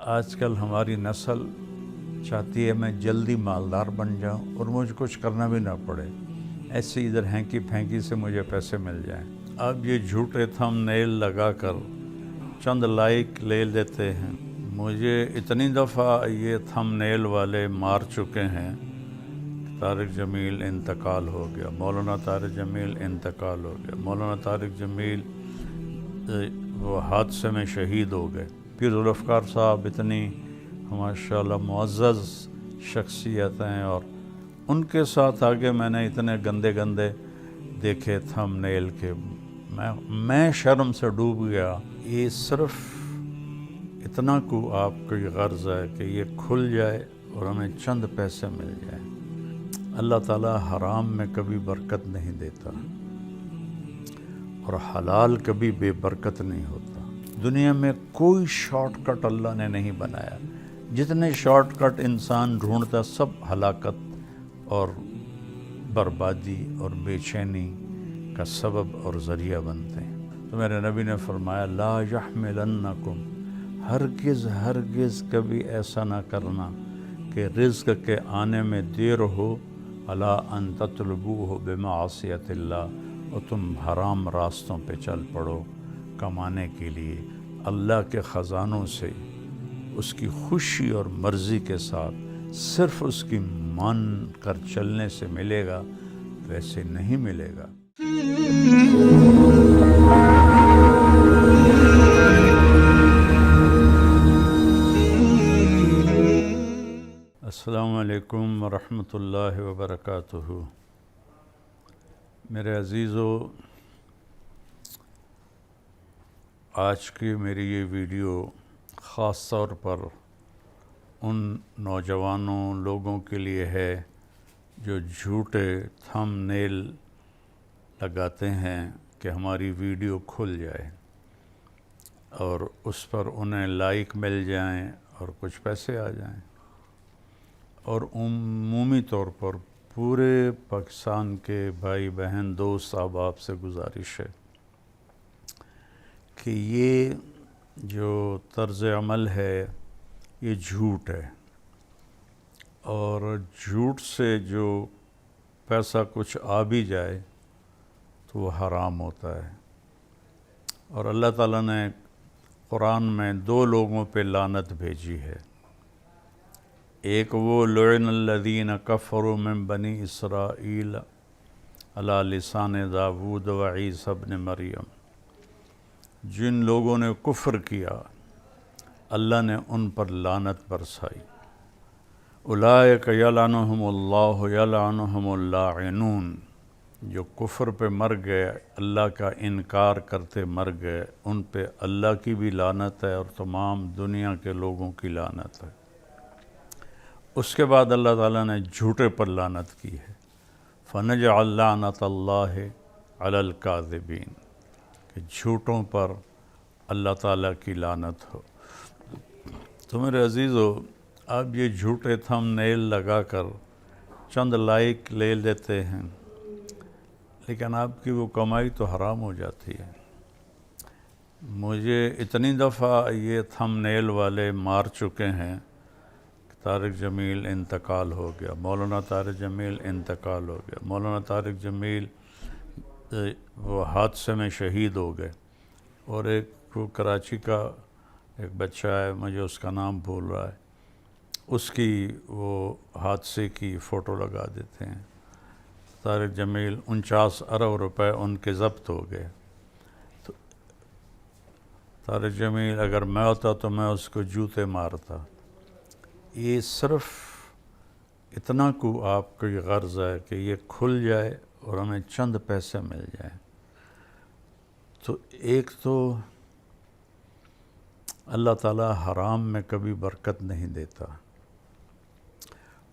آج کل ہماری نسل چاہتی ہے میں جلدی مالدار بن جاؤں اور مجھے کچھ کرنا بھی نہ پڑے، ایسے ادھر ہینکی پھینکی سے مجھے پیسے مل جائیں۔ اب یہ جھوٹے تھم نیل لگا کر چند لائک لے لیتے ہیں۔ مجھے اتنی دفعہ یہ تھم نیل والے مار چکے ہیں۔ طارق جمیل انتقال ہو گیا، مولانا طارق جمیل انتقال ہو گیا، مولانا طارق جمیل وہ حادثے میں شہید ہو گئے۔ پھر ذوالفقار صاحب اتنی ماشاءاللہ معزز شخصیت ہیں، اور ان کے ساتھ آگے میں نے اتنے گندے گندے دیکھے تھم نیل کے میں شرم سے ڈوب گیا۔ یہ صرف اتنا کو آپ کی غرض ہے کہ یہ کھل جائے اور ہمیں چند پیسے مل جائیں۔ اللہ تعالیٰ حرام میں کبھی برکت نہیں دیتا اور حلال کبھی بے برکت نہیں ہوتا۔ دنیا میں کوئی شارٹ کٹ اللہ نے نہیں بنایا۔ جتنے شارٹ کٹ انسان ڈھونڈتا سب ہلاکت اور بربادی اور بے چینی کا سبب اور ذریعہ بنتے ہیں۔ تو میرے نبی نے فرمایا لا یحملنکم، ہرگز کبھی ایسا نہ کرنا کہ رزق کے آنے میں دیر ہو، الا ان تطلبوہ بمعصیت اللہ، اور تم حرام راستوں پہ چل پڑو کمانے کے لیے۔ اللہ کے خزانوں سے اس کی خوشی اور مرضی کے ساتھ صرف اس کی مان کر چلنے سے ملے گا، ویسے نہیں ملے گا۔ السلام علیکم ورحمۃ اللہ وبرکاتہ۔ میرے عزیزو، آج کی میری یہ ویڈیو خاص طور پر ان نوجوانوں لوگوں کے لیے ہے جو جھوٹے تھم نیل لگاتے ہیں کہ ہماری ویڈیو کھل جائے اور اس پر انہیں لائک مل جائیں اور کچھ پیسے آ جائیں۔ اور عمومی طور پر پورے پاکستان کے بھائی بہن دوست احباب سے گزارش ہے کہ یہ جو طرز عمل ہے یہ جھوٹ ہے، اور جھوٹ سے جو پیسہ کچھ آ بھی جائے تو وہ حرام ہوتا ہے۔ اور اللہ تعالیٰ نے قرآن میں دو لوگوں پہ لعنت بھیجی ہے۔ ایک وہ لعن الذین کفروا من بنی اسرائیل علی لسان داود و عیسی ابن مریم، جن لوگوں نے کفر کیا اللہ نے ان پر لعنت برسائی۔ اولئک یلعنہم اللہ یلعنہم اللاعنون، جو کفر پہ مر گئے، اللہ کا انکار کرتے مر گئے، ان پہ اللہ کی بھی لعنت ہے اور تمام دنیا کے لوگوں کی لعنت ہے۔ اس کے بعد اللہ تعالیٰ نے جھوٹے پر لعنت کی ہے، فنجعل لعنت اللہ علی الکاذبین، کہ جھوٹوں پر اللہ تعالیٰ کی لعنت ہو۔ تو میرے عزیزو، اب یہ جھوٹے تھم نیل لگا کر چند لائک لے لیتے ہیں، لیکن آپ کی وہ کمائی تو حرام ہو جاتی ہے۔ مجھے اتنی دفعہ یہ تھم نیل والے مار چکے ہیں۔ طارق جمیل انتقال ہو گیا، مولانا طارق جمیل انتقال ہو گیا، مولانا طارق جمیل وہ حادثے میں شہید ہو گئے۔ اور ایک وہ کراچی کا ایک بچہ ہے، مجھے اس کا نام بھول رہا ہے، اس کی وہ حادثے کی فوٹو لگا دیتے ہیں۔ طارق جمیل 49 ارب روپے ان کے ضبط ہو گئے۔ تو طارق جمیل اگر میں ہوتا تو میں اس کو جوتے مارتا۔ یہ صرف اتنا کو آپ کی غرض ہے کہ یہ کھل جائے اور ہمیں چند پیسے مل جائیں۔ تو ایک تو اللہ تعالیٰ حرام میں کبھی برکت نہیں دیتا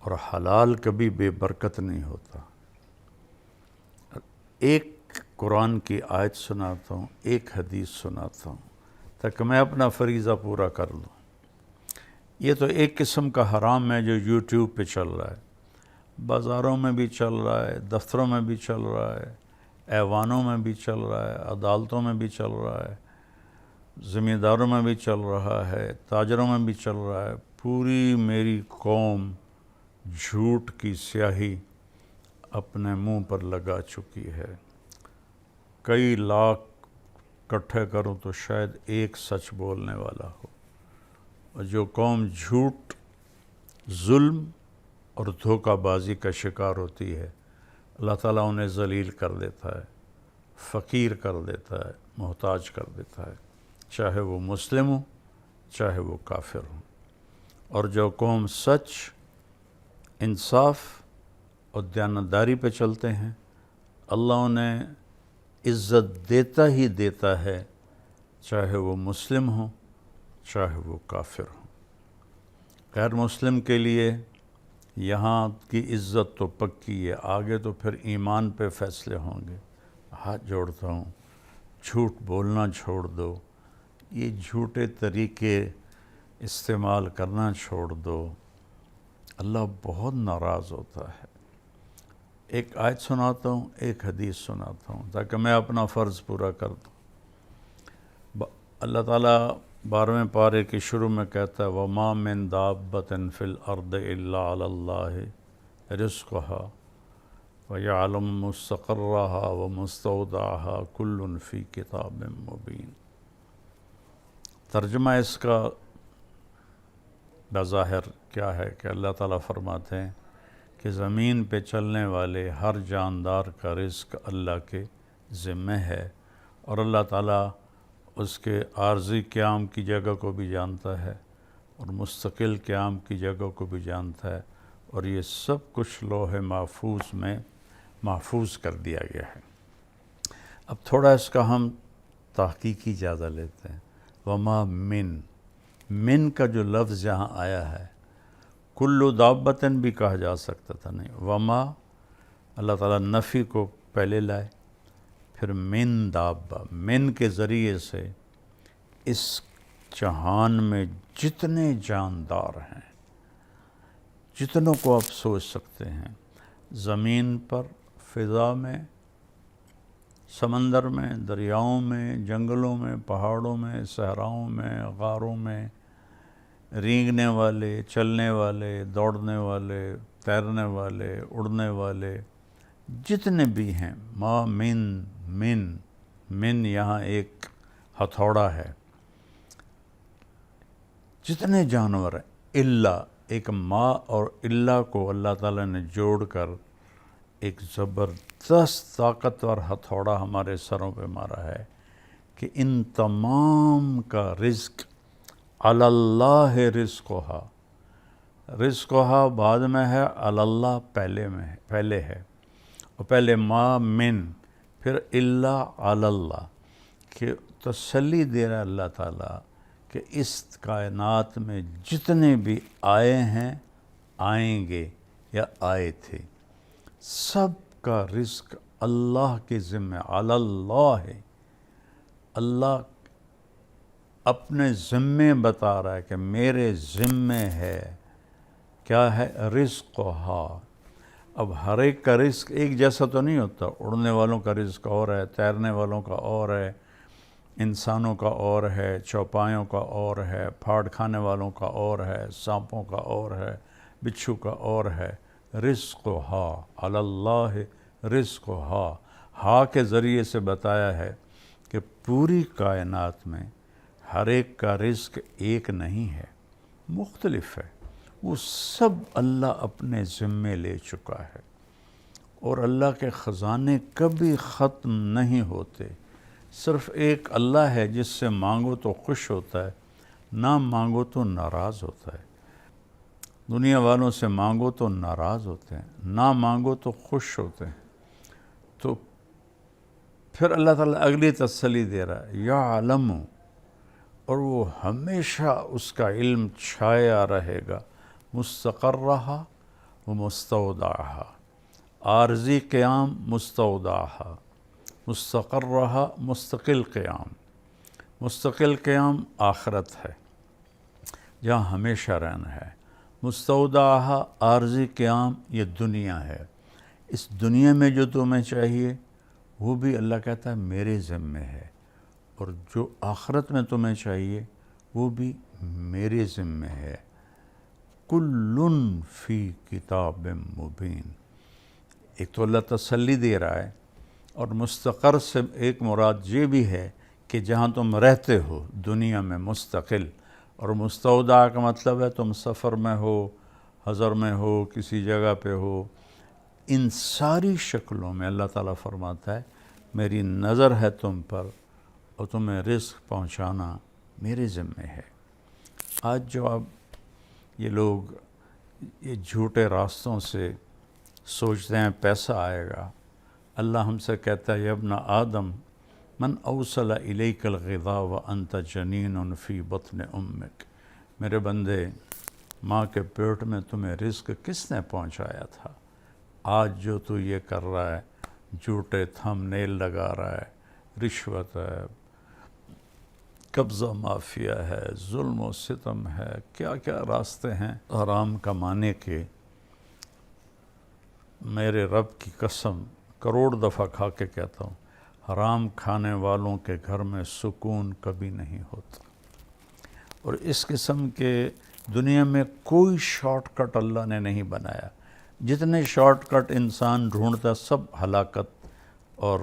اور حلال کبھی بے برکت نہیں ہوتا۔ ایک قرآن کی آیت سناتا ہوں، ایک حدیث سناتا ہوں تاکہ میں اپنا فریضہ پورا کر لوں۔ یہ تو ایک قسم کا حرام ہے جو یوٹیوب پہ چل رہا ہے، بازاروں میں بھی چل رہا ہے، دفتروں میں بھی چل رہا ہے، ایوانوں میں بھی چل رہا ہے، عدالتوں میں بھی چل رہا ہے، زمینداروں میں بھی چل رہا ہے، تاجروں میں بھی چل رہا ہے، پوری میری قوم جھوٹ کی سیاہی اپنے منہ پر لگا چکی ہے۔ کئی لاکھ اکٹھے کروں تو شاید ایک سچ بولنے والا ہو، اور جو قوم جھوٹ، ظلم اور دھوکہ بازی کا شکار ہوتی ہے، اللہ تعالیٰ انہیں ذلیل کر دیتا ہے، فقیر کر دیتا ہے، محتاج کر دیتا ہے، چاہے وہ مسلم ہو چاہے وہ کافر ہو۔ اور جو قوم سچ، انصاف اور دیانتداری پہ چلتے ہیں، اللہ انہیں عزت دیتا ہی دیتا ہے، چاہے وہ مسلم ہو چاہے وہ کافر ہو۔ غیر مسلم کے لیے یہاں کی عزت تو پکی ہے، آگے تو پھر ایمان پہ فیصلے ہوں گے۔ ہاتھ جوڑتا ہوں، جھوٹ بولنا چھوڑ دو، یہ جھوٹے طریقے استعمال کرنا چھوڑ دو، اللہ بہت ناراض ہوتا ہے۔ ایک آیت سناتا ہوں، ایک حدیث سناتا ہوں تاکہ میں اپنا فرض پورا کر دوں۔ اللہ تعالیٰ 12ویں پارے کے شروع میں کہتا ہے وَمَا مِن دَابَّةٍ فِي الْأَرْضِ إِلَّا عَلَى اللَّهِ رِزْقُهَا وَيَعْلَمُ مُسْتَقَرَّهَا وَمُسْتَوْدَعَهَا كُلٌّ فِي كِتَابٍ مُبِينٍ۔ ترجمہ اس کا بظاہر کیا ہے کہ اللہ تعالیٰ فرماتے ہیں کہ زمین پہ چلنے والے ہر جاندار کا رزق اللہ کے ذمہ ہے، اور اللہ تعالیٰ اس کے عارضی قیام کی جگہ کو بھی جانتا ہے اور مستقل قیام کی جگہ کو بھی جانتا ہے، اور یہ سب کچھ لوح محفوظ میں محفوظ کر دیا گیا ہے۔ اب تھوڑا اس کا ہم تحقیقی جائزہ لیتے ہیں۔ وما من کا جو لفظ یہاں آیا ہے، کلو دابتن بھی کہا جا سکتا تھا، نہیں، وما اللہ تعالیٰ نفی کو پہلے لائے، پھر من دابہ، من کے ذریعے سے اس جہان میں جتنے جاندار ہیں، جتنوں کو آپ سوچ سکتے ہیں، زمین پر، فضا میں، سمندر میں، دریاؤں میں، جنگلوں میں، پہاڑوں میں، صحراؤں میں، غاروں میں، رینگنے والے، چلنے والے، دوڑنے والے، تیرنے والے، اڑنے والے، جتنے بھی ہیں، ما من یہاں ایک ہتھوڑا ہے، جتنے جانور ہیں، اللہ، ایک ما اور اللہ کو اللہ تعالیٰ نے جوڑ کر ایک زبردست طاقتور ہتھوڑا ہمارے سروں پہ مارا ہے کہ ان تمام کا رزق علی اللہ رزقہا بعد میں ہے، علی اللہ پہلے ہے، اور پہلے ما من، پھر اللہ علی اللہ، کہ تسلی دے رہا ہے اللہ تعالیٰ کہ اس کائنات میں جتنے بھی آئے ہیں، آئیں گے یا آئے تھے، سب کا رزق اللہ کے ذمہ، علی اللہ ہے۔ اللہ اپنے ذمے بتا رہا ہے کہ میرے ذمے ہے، کیا ہے؟ رزقہا۔ اب ہر ایک کا رزق ایک جیسا تو نہیں ہوتا، اڑنے والوں کا رزق اور ہے، تیرنے والوں کا اور ہے، انسانوں کا اور ہے، چوپایوں کا اور ہے، پھاڑ کھانے والوں کا اور ہے، سانپوں کا اور ہے، بچھو کا اور ہے۔ رزقہا، علی اللہ رزقہا، ہا کے ذریعے سے بتایا ہے کہ پوری کائنات میں ہر ایک کا رزق ایک نہیں ہے، مختلف ہے، وہ سب اللہ اپنے ذمے لے چکا ہے، اور اللہ کے خزانے کبھی ختم نہیں ہوتے۔ صرف ایک اللہ ہے جس سے مانگو تو خوش ہوتا ہے، نہ مانگو تو ناراض ہوتا ہے۔ دنیا والوں سے مانگو تو ناراض ہوتے ہیں، نہ مانگو تو خوش ہوتے ہیں۔ تو پھر اللہ تعالیٰ اگلی تسلی دے رہا ہے، یعلم، اور وہ ہمیشہ اس کا علم چھایا رہے گا، مستقرہا و مستودعہا، عارضی قیام، مستودعہا، مستقرہا مستقل قیام، مستقل قیام آخرت ہے جہاں ہمیشہ رہنا ہے، مستودعہا عارضی قیام یہ دنیا ہے، اس دنیا میں جو تمہیں چاہیے وہ بھی اللہ کہتا ہے میرے ذمے ہے، اور جو آخرت میں تمہیں چاہیے وہ بھی میرے ذمہ ہے۔ کلن فی کتاب مبین۔ ایک تو اللہ تسلی دے رہا ہے، اور مستقر سے ایک مراد یہ بھی ہے کہ جہاں تم رہتے ہو دنیا میں مستقل، اور مستودع کا مطلب ہے تم سفر میں ہو، حضر میں ہو، کسی جگہ پہ ہو، ان ساری شکلوں میں اللہ تعالیٰ فرماتا ہے میری نظر ہے تم پر، اور تمہیں رزق پہنچانا میرے ذمہ ہے۔ آج جو اب یہ لوگ یہ جھوٹے راستوں سے سوچتے ہیں پیسہ آئے گا، اللہ ہم سے کہتا ہے یا ابن آدم من اوصل الیک الغذاء وانت جنین فی بطن امک، میرے بندے ماں کے پیٹ میں تمہیں رزق کس نے پہنچایا تھا؟ آج جو تو یہ کر رہا ہے، جھوٹے تھم نیل لگا رہا ہے، رشوت ہے، قبضہ مافیا ہے، ظلم و ستم ہے، کیا کیا راستے ہیں حرام کمانے کے، میرے رب کی قسم کروڑ دفعہ کھا کے کہتا ہوں، حرام کھانے والوں کے گھر میں سکون کبھی نہیں ہوتا۔ اور اس قسم کے دنیا میں کوئی شارٹ کٹ اللہ نے نہیں بنایا، جتنے شارٹ کٹ انسان ڈھونڈتا سب ہلاکت اور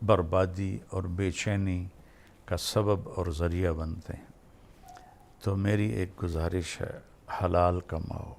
بربادی اور بے چینی کا سبب اور ذریعہ بنتے ہیں۔ تو میری ایک گزارش ہے، حلال کماؤ۔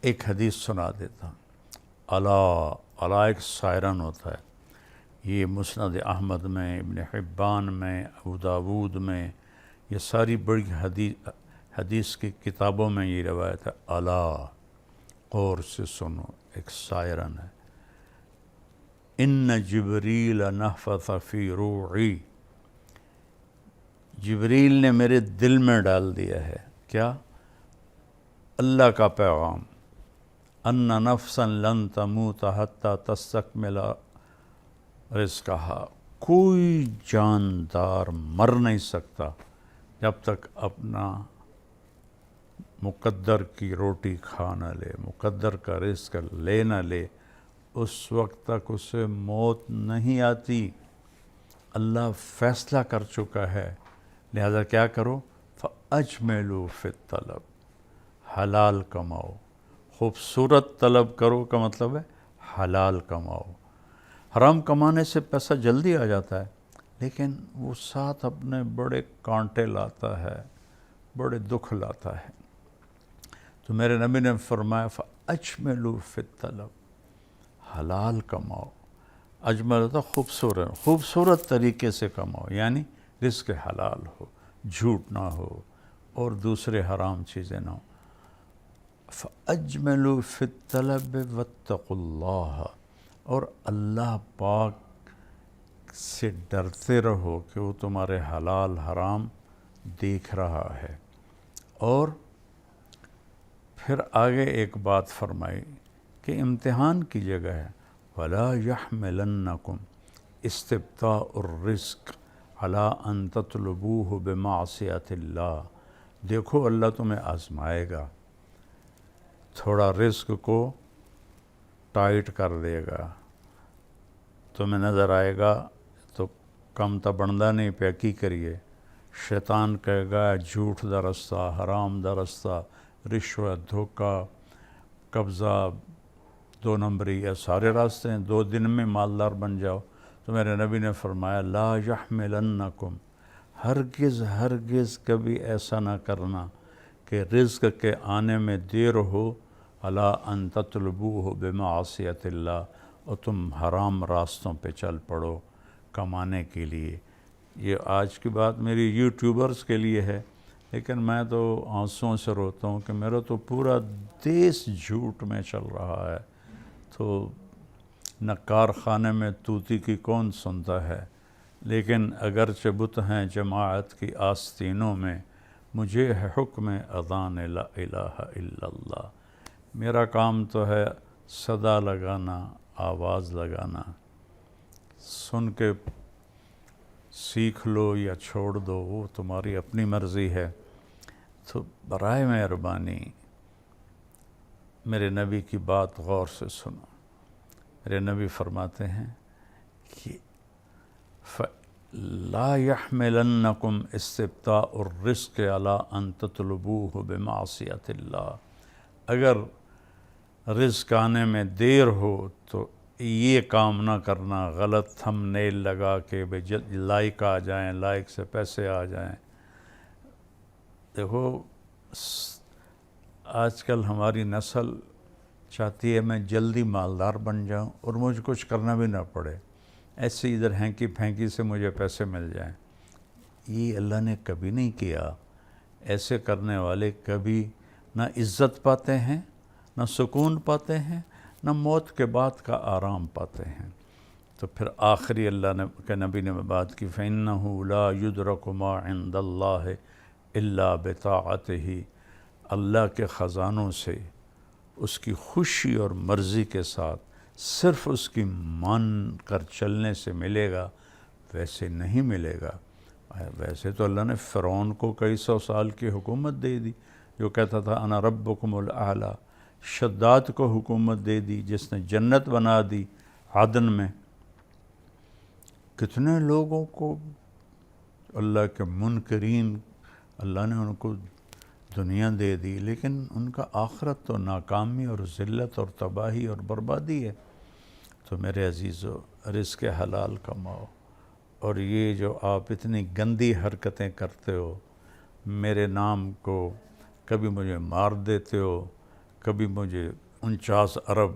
ایک حدیث سنا دیتا ہوں، الا ایک سائرن ہوتا ہے، یہ مسند احمد میں، ابن حبان میں، ابو داود میں، یہ ساری بڑی حدیث کی کتابوں میں یہ روایت ہے، الا غور سے سنو، ایک سائرن ہے، ان جبریل نفث فی روعی، جبریل نے میرے دل میں ڈال دیا ہے کیا؟ اللہ کا پیغام، ان نفسا لن تموت حتی تستکمل رزقہا، کوئی جاندار مر نہیں سکتا جب تک اپنا مقدر کی روٹی کھا نہ لے، مقدر کا رزق لے نہ لے، اس وقت تک اسے موت نہیں آتی۔ اللہ فیصلہ کر چکا ہے، لہذا کیا کرو؟ فَأَجْمِلُوا فِي الطَّلَب، حلال کماؤ، خوبصورت طلب کرو کا مطلب ہے حلال کماؤ۔ حرام کمانے سے پیسہ جلدی آ جاتا ہے، لیکن وہ ساتھ اپنے بڑے کانٹے لاتا ہے، بڑے دکھ لاتا ہے۔ تو میرے نبی نے فرمایا فَأَجْمِلُوا فِي الطَّلَب، حلال کماؤ۔ اجمل ہوتا خوبصورت طریقے سے کماؤ، یعنی رزق حلال ہو، جھوٹ نہ ہو اور دوسرے حرام چیزیں نہ ہو۔ فَأَجْمِلُوا فِي الطَّلَبِ وَاتَّقُوا اللَّهَ، اور اللہ پاک سے ڈرتے رہو کہ وہ تمہارے حلال حرام دیکھ رہا ہے۔ اور پھر آگے ایک بات فرمائی کہ امتحان کی جگہ ہے، وَلَا يَحْمِلَنَّكُمْ اسْتِبْطَاءُ الرِّزْقِ عَلَىٰ أَن تَطْلُبُوهُ بِمَعْصِيَةِ اللَّهِ، دیکھو اللہ تمہیں آزمائے گا، تھوڑا رزق کو ٹائٹ کر دے گا، تمہیں نظر آئے گا تو کم تا بندہ نہیں پہ کی کریے، شیطان کہے گا جھوٹ دا رستہ، حرام دا رستہ، رشوت، دھوکہ، قبضہ، دو نمبری، یہ سارے راستے ہیں، 2 دن میں مالدار بن جاؤ۔ تو میرے نبی نے فرمایا لا یحملنکم، ہرگز کبھی ایسا نہ کرنا کہ رزق کے آنے میں دیر ہو، الا ان تطلبوہ بمعصیت اللہ، اور تم حرام راستوں پہ چل پڑو کمانے کے لیے۔ یہ آج کی بات میری یوٹیوبرز کے لیے ہے، لیکن میں تو آنسوؤں سے روتا ہوں کہ میرا تو پورا دیس جھوٹ میں چل رہا ہے، تو نہ کارخانے میں طوطی کی کون سنتا ہے، لیکن اگرچہ بت ہیں جماعت کی آستینوں میں، مجھے ہے حکم اذان لا الہ الا اللہ، میرا کام تو ہے صدا لگانا، آواز لگانا، سن کے سیکھ لو یا چھوڑ دو وہ تمہاری اپنی مرضی ہے۔ تو برائے مہربانی میرے نبی کی بات غور سے سنو۔ میرے نبی فرماتے ہیں کہ لا يحملنکم استبطاء الرزق علی ان تطلبوہ بمعصیت اللہ، اگر رزق آنے میں دیر ہو تو یہ کام نہ کرنا، غلط تھم نیل لگا کے لائق آ جائیں، لائق سے پیسے آ جائیں۔ دیکھو آج کل ہماری نسل چاہتی ہے میں جلدی مالدار بن جاؤں اور مجھے کچھ کرنا بھی نہ پڑے، ایسے ادھر ہینکی پھینکی سے مجھے پیسے مل جائیں۔ یہ اللہ نے کبھی نہیں کیا۔ ایسے کرنے والے کبھی نہ عزت پاتے ہیں، نہ سکون پاتے ہیں، نہ موت کے بعد کا آرام پاتے ہیں۔ تو پھر آخری اللہ نے کہ نبی نے بات کی فَإِنَّهُ لَا يُدْرَكُ مَا عِنْدَ اللَّهِ إِلَّا بِطَاعَتِهِ، اللہ کے خزانوں سے اس کی خوشی اور مرضی کے ساتھ صرف اس کی مان کر چلنے سے ملے گا، ویسے نہیں ملے گا۔ ویسے تو اللہ نے فرعون کو کئی سو سال کی حکومت دے دی، جو کہتا تھا انا ربکم الاعلیٰ۔ شداد کو حکومت دے دی جس نے جنت بنا دی عدن میں۔ کتنے لوگوں کو اللہ کے منکرین اللہ نے ان کو دنیا دے دی، لیکن ان کا آخرت تو ناکامی اور ذلت اور تباہی اور بربادی ہے۔ تو میرے عزیزو، رزق حلال کماؤ، اور یہ جو آپ اتنی گندی حرکتیں کرتے ہو، میرے نام کو کبھی مجھے مار دیتے ہو، کبھی مجھے 49 ارب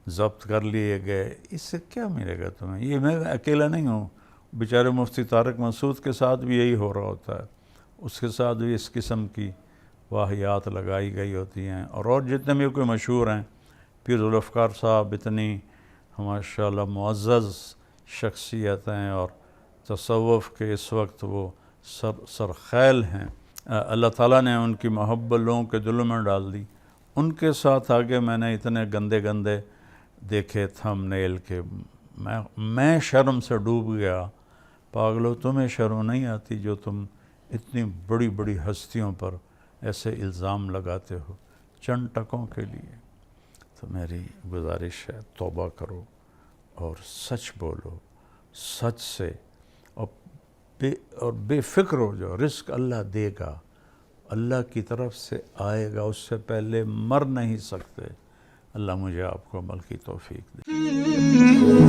ضبط کر لیے گئے، اس سے کیا ملے گا تمہیں؟ یہ میں اکیلا نہیں ہوں، بیچارے مفتی طارق مسعود کے ساتھ بھی یہی ہو رہا ہوتا ہے، اس کے ساتھ بھی اس قسم کی واہیات لگائی گئی ہوتی ہیں، اور جتنے بھی کوئی مشہور ہیں، پیر ذوالفقار صاحب اتنی ماشاءاللہ معزز شخصیت ہیں، اور تصوف کے اس وقت وہ سرخیل ہیں، اللہ تعالیٰ نے ان کی محبت لوگوں کے دلوں میں ڈال دی۔ ان کے ساتھ آگے میں نے اتنے گندے گندے دیکھے تھم نیل کے، میں شرم سے ڈوب گیا۔ پاگلو، تمہیں شرم نہیں آتی جو تم اتنی بڑی بڑی ہستیوں پر ایسے الزام لگاتے ہو چند ٹکوں کے لیے؟ تو میری گزارش ہے توبہ کرو اور سچ بولو، سچ سے، اور بے فکر ہو جاؤ۔ رزق اللہ دے گا، اللہ کی طرف سے آئے گا، اس سے پہلے مر نہیں سکتے۔ اللہ مجھے آپ کو عمل کی توفیق دے۔